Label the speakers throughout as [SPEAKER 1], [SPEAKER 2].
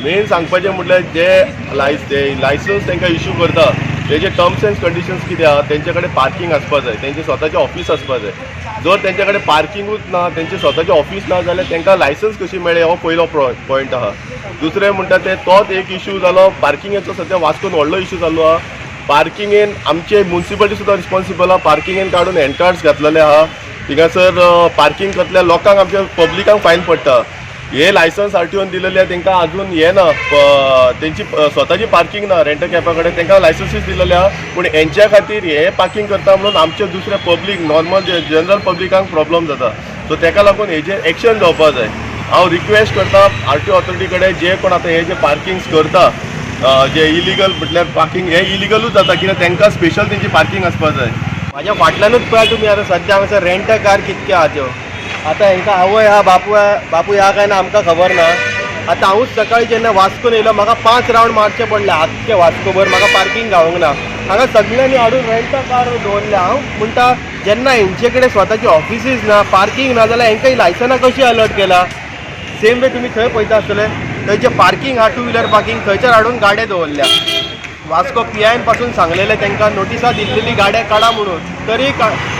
[SPEAKER 1] Main सांगपाचें म्हटल्यार जे लायसन्स तांकां इश्यू करता तेजे टर्म्स एंड कंडिशन्स कितें आहा, तेंचे कडेन पार्किंग आसपा जाय, तेंचे स्वताचें ऑफिस आसपा जाय. जर तेंचे कडेन पार्किंगूच ना, तेंचे स्वताचें ऑफिस ना जाल्यार तांकां लायसन्स कशी मेळ्ळी हो पयलो पॉयंट आहा. दुसरें म्हणटा ते तोच एक इश्यू जालो पार्किंगेचो. सद्या वास्कोन व्हडलो इश्यू जाल्लो आहा. पार्किंगेन आमचे म्युन्सिपालिटी सुद्दां रिस्पॉन्सिबल आहा. पार्किंगेन काडून हँडकार्ड्स घातलेले आहा. थिंगासर पार्किंग करतल्या लोकांक आमच्या पब्लिकांक फायन पडटा. हे लायसन्स आरटीओन दिलेले तांकां अजून हे ना, तेंची स्वताची पार्किंग ना रेंटल कॅपा कडेन, तांकां लायसन्सीस दिलेले आहा. पूण हेंच्या खातीर हे पार्किंग करता म्हणून आमचे दुसरे पब्लीक नॉर्मल जनरल पब्लिकांक प्रॉब्लम जाता. सो ताका लागून हेजेर एक्शन जावपा जाय. हांव रिक्वेस्ट करता आरटीओ ऑथॉरिटी कडेन, जे कोण आतां हे जे पार्किंग्स करता, जे इलिगल म्हटल्यार पार्किंग हे इलिगलूच जाता, कित्याक तांकां स्पेशल तेंची पार्किंग आसपा जाय.
[SPEAKER 2] माझ्या फाटल्यानूच पळय तुमी आतां सद्या हांगासर रेंट कार कितके आहा त्यो. आतां हांकां आवय आहा बापूय आहा काय ना आमकां खबर ना. आतां हांवूच सकाळीं जेन्ना वास्कोन येयलो म्हाका 5 रावंड मारचे पडले आख्खे वास्कोभर, म्हाका पार्किंग गावूंक ना. हांगा सगळ्यांनी हाडून रेंट कार दवरल्या. हांव म्हणटा जेन्ना हेंचे कडेन स्वताची ऑफिसीस ना, पार्किंग ना जाल्यार हेंकां ही लायसनां कशी अलर्ट केला. सेम वे तुमी थंय पळयता आसतले थंयचे पार्किंग आहा, 2 व्हिलर पार्किंग थंयसर हाडून गाड्यो दवरल्या. वास्को PIN पासून सांगलेले तांकां नोटिसा दिल्लेली गाड्या काडा म्हणून, तरी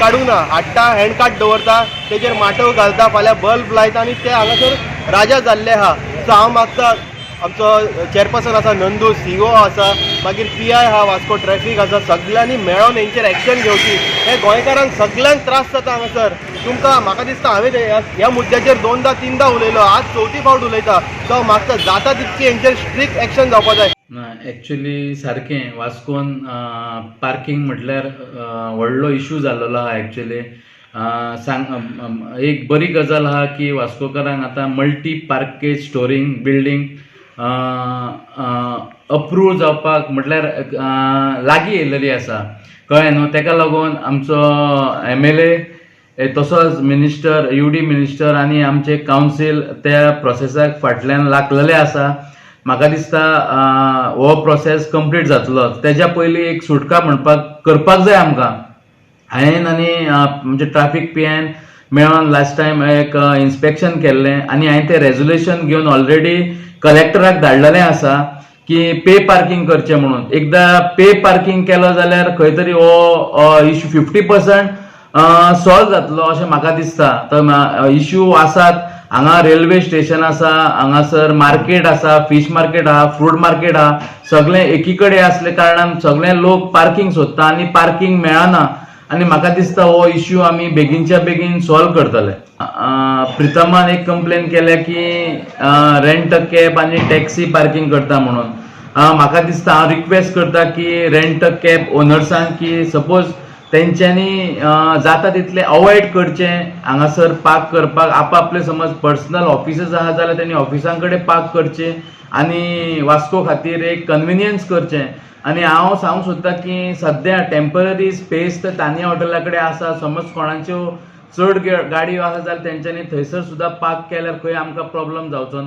[SPEAKER 2] काडूंक ना. हाडटा हँडकार्ड दवरता, तेजेर माटव घालता, फाल्यां बल्ब लायता आनी ते हांगासर राजा जाल्ले आहा. सो हांव मागता आमचो चेअरपर्सन आसा नंदू, CO आसा, मागीर PI आहा, वास्को ट्रॅफिक आसा, सगळ्यांनी मेळोन हेंचेर एक्शन घेवची. हे गोंयकारांक सगळ्यांक त्रास जाता हांगासर. तुमकां म्हाका दिसता हांवें ह्या मुद्द्याचेर 2दा-3दा उलयलो, आज 4थी फावट उलयता. सो हांव मागता जाता तितकी हेंचेर स्ट्रिक्ट एक्शन जावपा जाय.
[SPEAKER 3] एक्चुअली सारकें वास्कोन पार्किंग म्हटल्यार व्हडलो इश्यू जाल्लो आहा. एक्चुअली एक बरी गजाल आहा की वास्कोकारांक आतां मल्टी पार्केज स्टोरींग बिल्डींग अप्रूव जावपाक म्हटल्यार लागीं येयलेली आसा, कळ्ळें न्हू. ताका लागून आमचो MLA तसोच मिनिस्टर, UD मिनिस्टर आनी आमचे कावन्सील त्या प्रोसेसाक फाटल्यान लागलेले आसा. म्हाका दिसता हो प्रोसेस कंप्लीट जातलो. तेज्या पयलीं एक सुटका करपाक जाय आमकां. हांवें आनी म्हणजे ट्रॅफिक PN मेळोन लास्ट टायम एक इन्स्पेक्शन केल्लें आनी हांवें तें रेजोल्युशन घेवन ऑलरेडी कलेक्टराक धाडलेलें आसा की पे पार्किंग करचें म्हणून. एकदां पे पार्किंग केलो जाल्यार खंय तरी हो इश्यू 50% सॉल्व जातलो अशें म्हाका दिसता. तर इश्यू आसात हांगा, रेल्वे स्टेशन आसा, हांगासर मार्केट आसा, फिश मार्केट आहा, फ्रूट मार्केट आहा, सगळें एकी कडेन आसले कारणान सगळे लोक पार्किंग सोदता आनी पार्किंग मेळना. आनी म्हाका दिसता हो इश्यू आमी बेगीनच्या बेगीन सॉल्व करतले. प्रितमान एक कंप्लेन केल्या की रेंट कॅब आनी टॅक्सी पार्किंग करता म्हणून. म्हाका दिसता हांव रिक्वेस्ट करता की रेंट कॅब ओनर्सांक की सपोज तेंच्यांनी जाता तितले अवॉयड करचें हांगासर पार्क करपाक. आपआपले समज पर्सनल ऑफिसीस आहा जाल्यार तेणी ऑफिसां कडेन पार्क करचें आनी वास्को खातीर एक कन्विनियन्स करचें. आनी हांव सांगूंक सोदता की सद्या टेम्पररी स्पेस तर तानिया हॉटेला कडेन आसा. समज कोणाच्यो चड गाडयो आसा जाल्यार तेंच्यांनी थंयसर सुद्दां पार्क केल्यार खंय आमकां प्रॉब्लम जावचो ना.